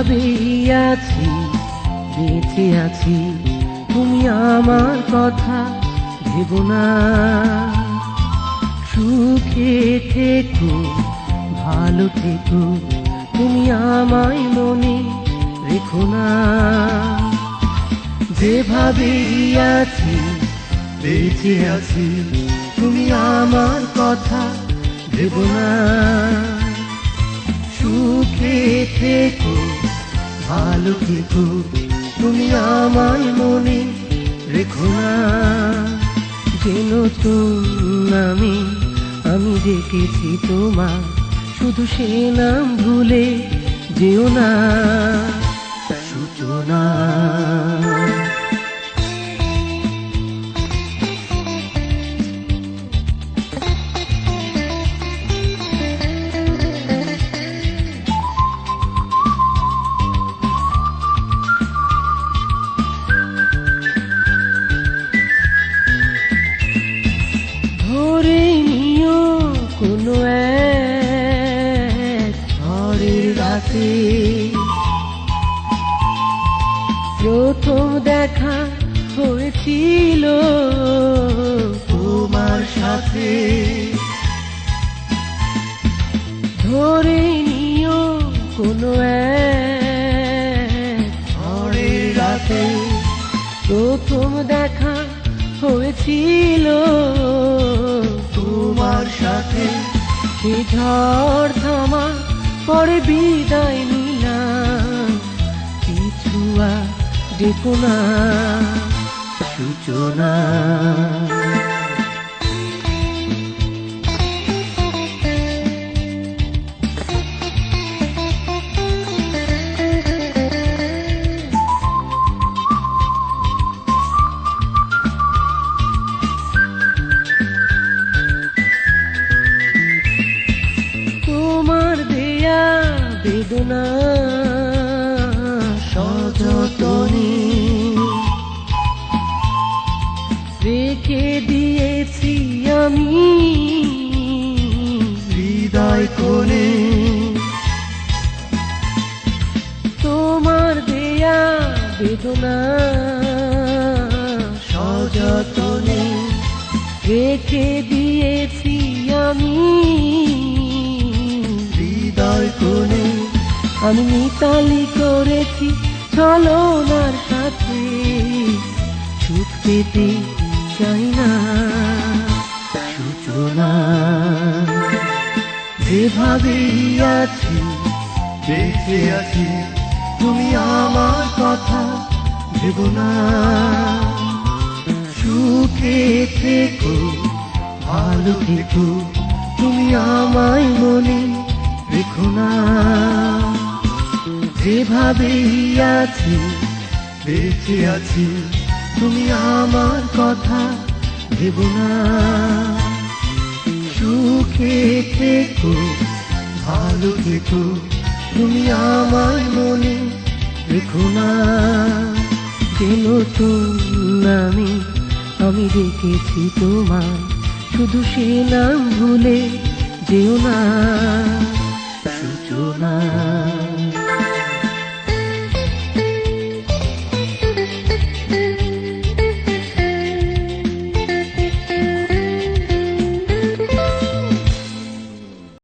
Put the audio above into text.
যেভাবেই আছি বেঁচে আছি, তুমি আমার কথা ভেবো না। সুখে থেকো ভালো থেকো, তুমি আমায় মনে রেখো না। যেভাবেই আছি বেঁচে আছি, তুমি আমার কথা ভেবো না। সুখে থেকো ভালো থেকো, তুমি আমায় মনে রেখো না। যে নতুন আমি দেখেছি তোমার, শুধু সে নাম ভুলে যেও না সূচনা। ধরে নিও কোনো এক ঝড়ের রাতে, প্রথম দেখা হয়েছিল তোমার সাথে। ধরে নিও কোনো এক ঝড়ের রাতে, প্রথম দেখা হয়েছিল তোমার সাথে। সে ঝড় থামা পরে বিদায় নিলাম, কিছু আর দেখো না সূচনা। তোমার দেয়া বেদনা সযতনে রেখে দিয়েছি আমি হৃদয় কোণে। তোমার দেয়া বেদনা সযতনে রেখে দিয়েছি আমি হৃদয় কোণে। আমি মিতালি করেছি ছলনার সাথে, সুখ পেতে চাই না সূচনা। যেভাবেই আছি বেঁচে আছি, তুমি আমার কথা ভেবো না। সুখে থেকো ভালো থেকো, তুমি আমায় মনে রেখো না। যেভাবেই আছি বেঁচে আছি, তুমি আমার কথা ভেবো না। সুখে থেকো ভালো থেকো, তুমি আমায় মনে রেখো না। যে নতুন আমি দেখেছি তোমার, শুধু সে নাম ভুলে যেও না সূচনা।